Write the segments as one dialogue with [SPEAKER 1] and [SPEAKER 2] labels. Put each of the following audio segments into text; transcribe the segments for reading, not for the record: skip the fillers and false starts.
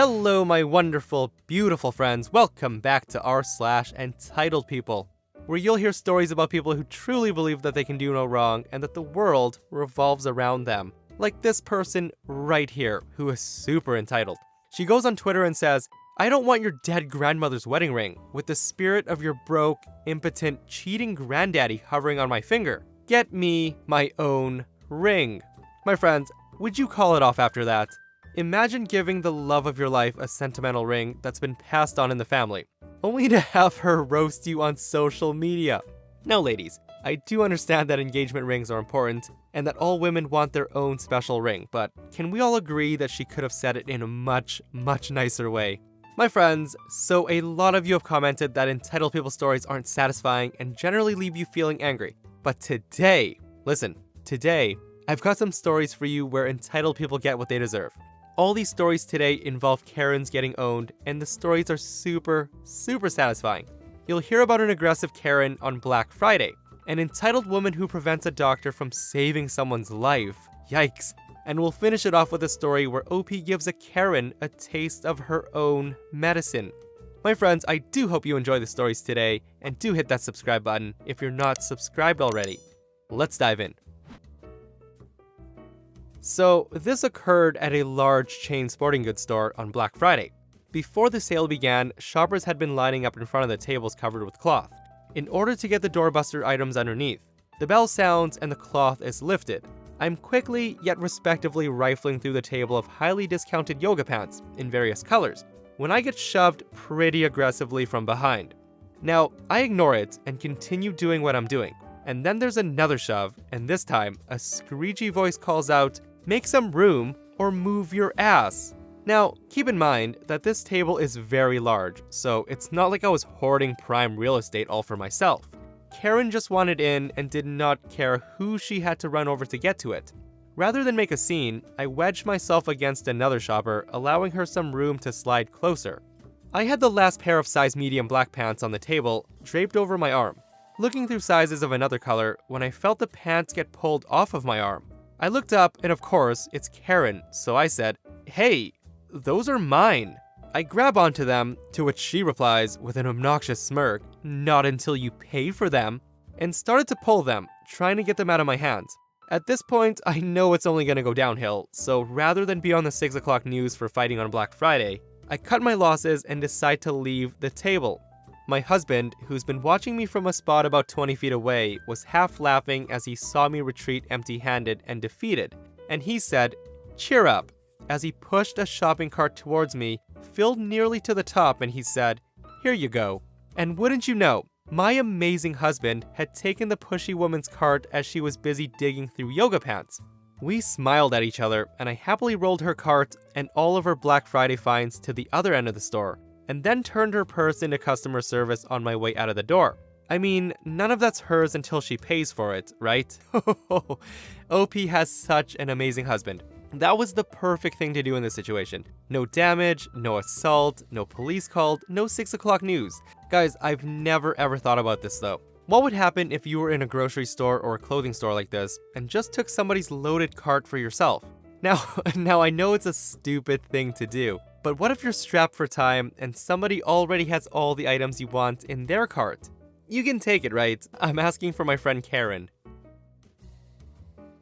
[SPEAKER 1] Hello, my wonderful, beautiful friends. Welcome back to r/EntitledPeople, where you'll hear stories about people who truly believe that they can do no wrong and that the world revolves around them. Like this person right here, who is super entitled. She goes on Twitter and says, "I don't want your dead grandmother's wedding ring, with the spirit of your broke, impotent, cheating granddaddy hovering on my finger. Get me my own ring." My friends, would you call it off after that? Imagine giving the love of your life a sentimental ring that's been passed on in the family, only to have her roast you on social media. Now ladies, I do understand that engagement rings are important, and that all women want their own special ring, but can we all agree that she could have said it in a much, much nicer way? My friends, so a lot of you have commented that entitled people stories aren't satisfying and generally leave you feeling angry. But today, today, I've got some stories for you where entitled people get what they deserve. All these stories today involve Karens getting owned, and the stories are super, super satisfying. You'll hear about an aggressive Karen on Black Friday, an entitled woman who prevents a doctor from saving someone's life. Yikes. And we'll finish it off with a story where OP gives a Karen a taste of her own medicine. My friends, I do hope you enjoy the stories today, and do hit that subscribe button if you're not subscribed already. Let's dive in. So, this occurred at a large chain sporting goods store on Black Friday. Before the sale began, shoppers had been lining up in front of the tables covered with cloth, in order to get the doorbuster items underneath. The bell sounds and the cloth is lifted. I'm quickly, yet respectively rifling through the table of highly discounted yoga pants in various colors, when I get shoved pretty aggressively from behind. Now, I ignore it and continue doing what I'm doing. And then there's another shove, and this time, a screechy voice calls out, "Make some room or move your ass." Now, keep in mind that this table is very large, so it's not like I was hoarding prime real estate all for myself. Karen just wanted in and did not care who she had to run over to get to it. Rather than make a scene, I wedged myself against another shopper, allowing her some room to slide closer. I had the last pair of size medium black pants on the table, draped over my arm, looking through sizes of another color when I felt the pants get pulled off of my arm. I looked up, and of course, it's Karen, so I said, "Hey, those are mine." I grab onto them, to which she replies with an obnoxious smirk, "Not until you pay for them," and started to pull them, trying to get them out of my hands. At this point, I know it's only gonna go downhill, so rather than be on the 6 o'clock news for fighting on Black Friday, I cut my losses and decide to leave the table. My husband, who's been watching me from a spot about 20 feet away, was half laughing as he saw me retreat empty-handed and defeated, and he said, "Cheer up," as he pushed a shopping cart towards me, filled nearly to the top, and he said, "Here you go." And wouldn't you know, my amazing husband had taken the pushy woman's cart as she was busy digging through yoga pants. We smiled at each other, and I happily rolled her cart and all of her Black Friday finds to the other end of the store, and then turned her purse into customer service on my way out of the door. I mean, none of that's hers until she pays for it, right? OP has such an amazing husband. That was the perfect thing to do in this situation. No damage, no assault, no police called, no 6 o'clock news. Guys, I've never ever thought about this though. What would happen if you were in a grocery store or a clothing store like this and just took somebody's loaded cart for yourself? Now I know it's a stupid thing to do, but what if you're strapped for time and somebody already has all the items you want in their cart? You can take it, right? I'm asking for my friend Karen.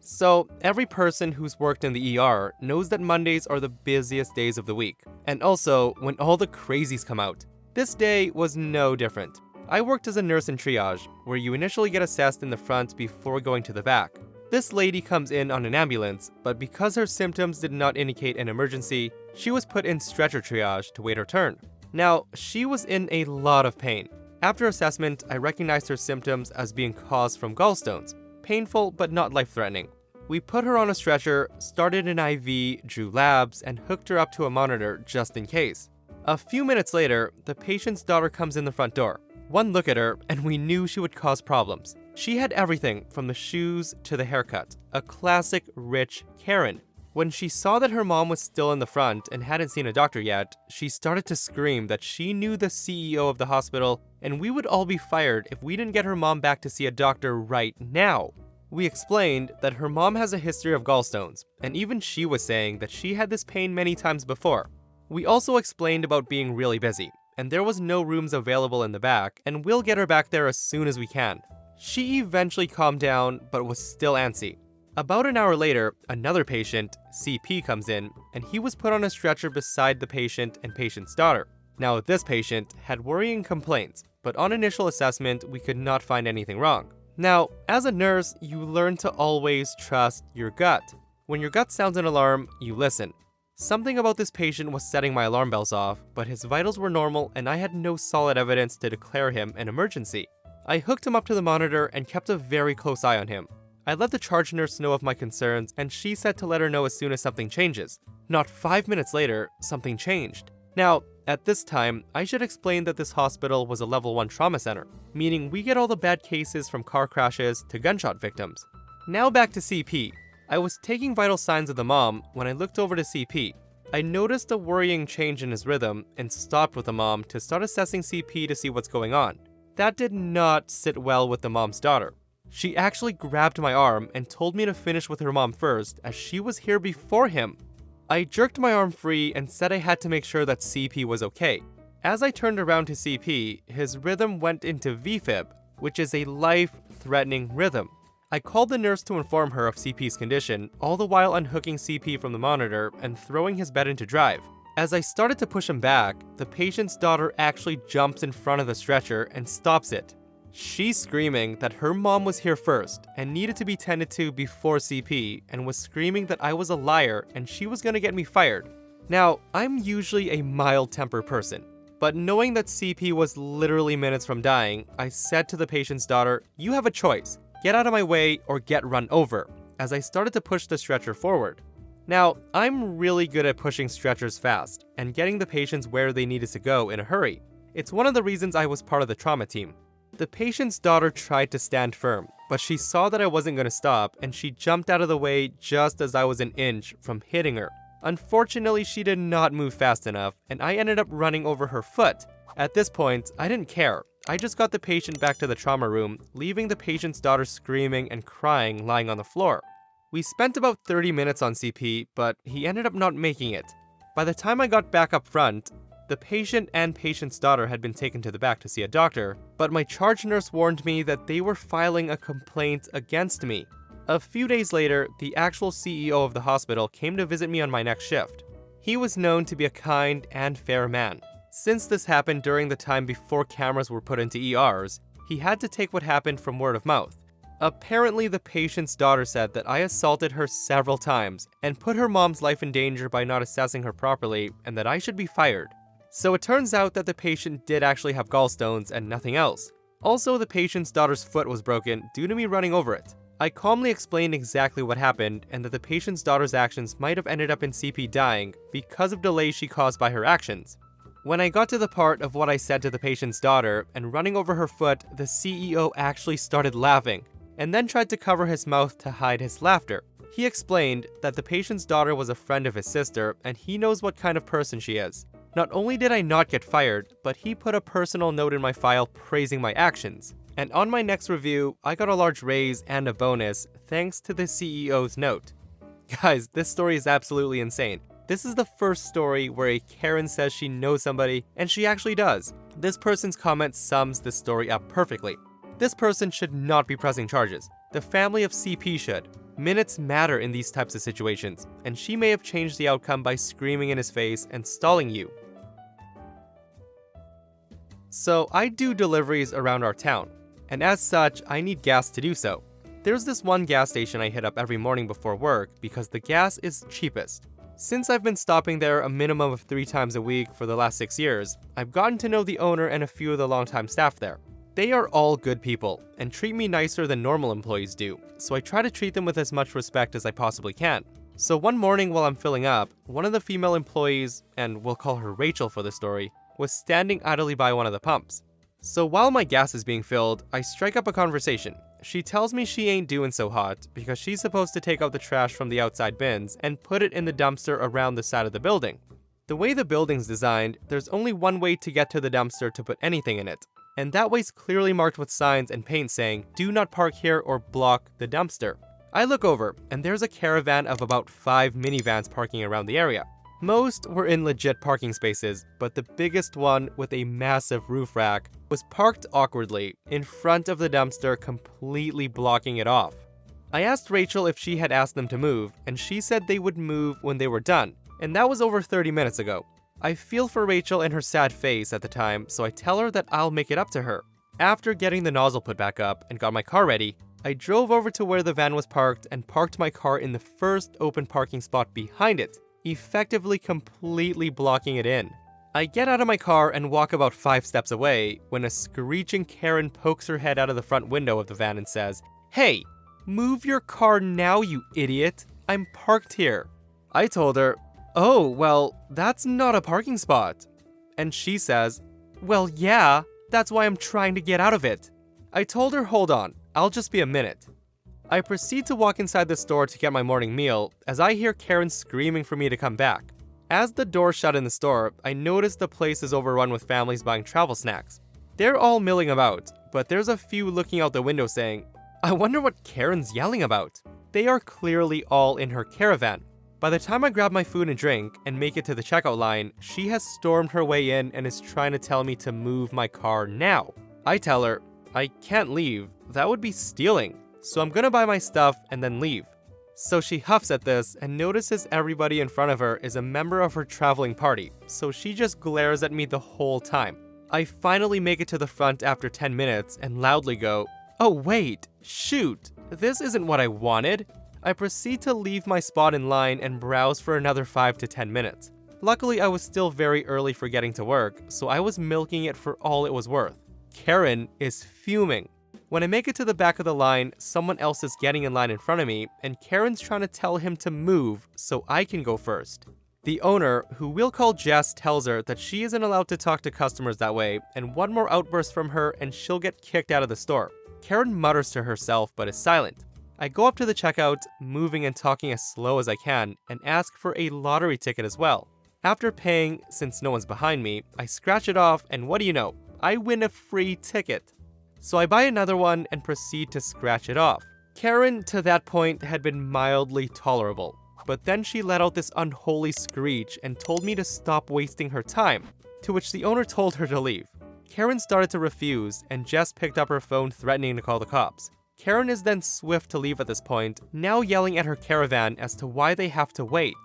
[SPEAKER 1] So, every person who's worked in the ER knows that Mondays are the busiest days of the week, and also when all the crazies come out. This day was no different. I worked as a nurse in triage, where you initially get assessed in the front before going to the back. This lady comes in on an ambulance, but because her symptoms did not indicate an emergency, she was put in stretcher triage to wait her turn. Now, she was in a lot of pain. After assessment, I recognized her symptoms as being caused from gallstones. Painful, but not life-threatening. We put her on a stretcher, started an IV, drew labs, and hooked her up to a monitor just in case. A few minutes later, the patient's daughter comes in the front door. One look at her, and we knew she would cause problems. She had everything from the shoes to the haircut. A classic rich Karen. When she saw that her mom was still in the front and hadn't seen a doctor yet, she started to scream that she knew the CEO of the hospital and we would all be fired if we didn't get her mom back to see a doctor right now. We explained that her mom has a history of gallstones, and even she was saying that she had this pain many times before. We also explained about being really busy, and there was no rooms available in the back, and we'll get her back there as soon as we can. She eventually calmed down, but was still antsy. About an hour later, another patient, CP, comes in, and he was put on a stretcher beside the patient and patient's daughter. Now, this patient had worrying complaints, but on initial assessment, we could not find anything wrong. Now, as a nurse, you learn to always trust your gut. When your gut sounds an alarm, you listen. Something about this patient was setting my alarm bells off, but his vitals were normal and I had no solid evidence to declare him an emergency. I hooked him up to the monitor and kept a very close eye on him. I let the charge nurse know of my concerns, and she said to let her know as soon as something changes. Not 5 minutes later, something changed. Now, at this time, I should explain that this hospital was a level 1 trauma center, meaning we get all the bad cases from car crashes to gunshot victims. Now back to CP. I was taking vital signs of the mom when I looked over to CP. I noticed a worrying change in his rhythm and stopped with the mom to start assessing CP to see what's going on. That did not sit well with the mom's daughter. She actually grabbed my arm and told me to finish with her mom first, as she was here before him. I jerked my arm free and said I had to make sure that CP was okay. As I turned around to CP, his rhythm went into VFib, which is a life-threatening rhythm. I called the nurse to inform her of CP's condition, all the while unhooking CP from the monitor and throwing his bed into drive. As I started to push him back, the patient's daughter actually jumps in front of the stretcher and stops it. She's screaming that her mom was here first and needed to be tended to before CP, and was screaming that I was a liar and she was gonna get me fired. Now, I'm usually a mild-tempered person, but knowing that CP was literally minutes from dying, I said to the patient's daughter, "You have a choice. Get out of my way or get run over," as I started to push the stretcher forward. Now, I'm really good at pushing stretchers fast and getting the patients where they needed to go in a hurry. It's one of the reasons I was part of the trauma team. The patient's daughter tried to stand firm, but she saw that I wasn't going to stop, and she jumped out of the way just as I was an inch from hitting her. Unfortunately, she did not move fast enough, and I ended up running over her foot. At this point, I didn't care. I just got the patient back to the trauma room, leaving the patient's daughter screaming and crying lying on the floor. We spent about 30 minutes on CP, but he ended up not making it. By the time I got back up front, the patient and patient's daughter had been taken to the back to see a doctor, but my charge nurse warned me that they were filing a complaint against me. A few days later, the actual CEO of the hospital came to visit me on my next shift. He was known to be a kind and fair man. Since this happened during the time before cameras were put into ERs, he had to take what happened from word of mouth. Apparently, the patient's daughter said that I assaulted her several times and put her mom's life in danger by not assessing her properly, and that I should be fired. So it turns out that the patient did actually have gallstones and nothing else. Also, the patient's daughter's foot was broken due to me running over it. I calmly explained exactly what happened, and that the patient's daughter's actions might have ended up in CP dying because of delays she caused by her actions. When I got to the part of what I said to the patient's daughter and running over her foot, the CEO actually started laughing, and then tried to cover his mouth to hide his laughter. He explained that the patient's daughter was a friend of his sister, and he knows what kind of person she is. Not only did I not get fired, but he put a personal note in my file praising my actions. And on my next review, I got a large raise and a bonus thanks to the CEO's note. Guys, this story is absolutely insane. This is the first story where a Karen says she knows somebody, and she actually does. This person's comment sums this story up perfectly. This person should not be pressing charges. The family of CP should. Minutes matter in these types of situations, and she may have changed the outcome by screaming in his face and stalling you. So I do deliveries around our town, and as such, I need gas to do so. There's this one gas station I hit up every morning before work because the gas is cheapest. Since I've been stopping there a minimum of 3 times a week for the last 6 years, I've gotten to know the owner and a few of the longtime staff there. They are all good people, and treat me nicer than normal employees do, so I try to treat them with as much respect as I possibly can. So one morning while I'm filling up, one of the female employees, and we'll call her Rachel for the story, was standing idly by one of the pumps. So while my gas is being filled, I strike up a conversation. She tells me she ain't doing so hot because she's supposed to take out the trash from the outside bins and put it in the dumpster around the side of the building. The way the building's designed, there's only one way to get to the dumpster to put anything in it, and that way's clearly marked with signs and paint saying, "Do not park here or block the dumpster." I look over, and there's a caravan of about 5 minivans parking around the area. Most were in legit parking spaces, but the biggest one with a massive roof rack was parked awkwardly in front of the dumpster, completely blocking it off. I asked Rachel if she had asked them to move, and she said they would move when they were done, and that was over 30 minutes ago. I feel for Rachel and her sad face at the time, so I tell her that I'll make it up to her. After getting the nozzle put back up and got my car ready, I drove over to where the van was parked and parked my car in the first open parking spot behind it, effectively completely blocking it in. I get out of my car and walk about 5 steps away when a screeching Karen pokes her head out of the front window of the van and says, "Hey, move your car now, you idiot. I'm parked here." I told her, "Oh, well, that's not a parking spot." And she says, "Well, yeah, that's why I'm trying to get out of it." I told her, "Hold on, I'll just be a minute." I proceed to walk inside the store to get my morning meal as I hear Karen screaming for me to come back. As the door shut in the store, I notice the place is overrun with families buying travel snacks. They're all milling about, but there's a few looking out the window saying, "I wonder what Karen's yelling about." They are clearly all in her caravan. By the time I grab my food and drink and make it to the checkout line, she has stormed her way in and is trying to tell me to move my car now. I tell her, "I can't leave, that would be stealing, so I'm gonna buy my stuff and then leave." So she huffs at this and notices everybody in front of her is a member of her traveling party, so she just glares at me the whole time. I finally make it to the front after 10 minutes and loudly go, "Oh wait, shoot, this isn't what I wanted." I proceed to leave my spot in line and browse for another 5 to 10 minutes. Luckily, I was still very early for getting to work, so I was milking it for all it was worth. Karen is fuming. When I make it to the back of the line, someone else is getting in line in front of me, and Karen's trying to tell him to move so I can go first. The owner, who we'll call Jess, tells her that she isn't allowed to talk to customers that way, and one more outburst from her and she'll get kicked out of the store. Karen mutters to herself but is silent. I go up to the checkout, moving and talking as slow as I can, and ask for a lottery ticket as well. After paying, since no one's behind me, I scratch it off, and what do you know? I win a free ticket. So I buy another one and proceed to scratch it off. Karen, to that point, had been mildly tolerable, but then she let out this unholy screech and told me to stop wasting her time, to which the owner told her to leave. Karen started to refuse, and Jess picked up her phone threatening to call the cops. Karen is then swift to leave at this point, now yelling at her caravan as to why they have to wait.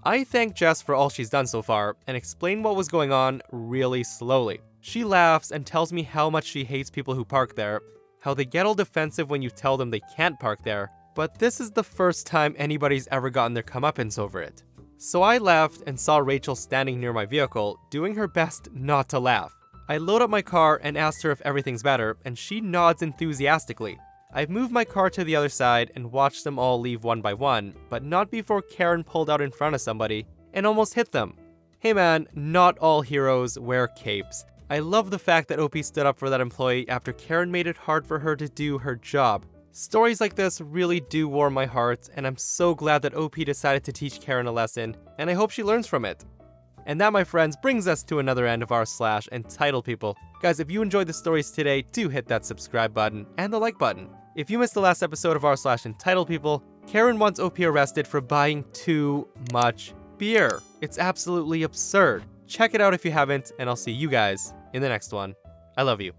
[SPEAKER 1] I thank Jess for all she's done so far and explain what was going on really slowly. She laughs and tells me how much she hates people who park there, how they get all defensive when you tell them they can't park there, but this is the first time anybody's ever gotten their comeuppance over it. So I laughed and saw Rachel standing near my vehicle, doing her best not to laugh. I load up my car and asked her if everything's better, and she nods enthusiastically. I've moved my car to the other side and watched them all leave one by one, but not before Karen pulled out in front of somebody and almost hit them. Hey man, not all heroes wear capes. I love the fact that OP stood up for that employee after Karen made it hard for her to do her job. Stories like this really do warm my heart, and I'm so glad that OP decided to teach Karen a lesson, and I hope she learns from it. And that, my friends, brings us to another end of our /EntitledPeople. Guys, if you enjoyed the stories today, do hit that subscribe button and the like button. If you missed the last episode of our /EntitledPeople, Karen wants OP arrested for buying too much beer. It's absolutely absurd. Check it out if you haven't, and I'll see you guys in the next one. I love you.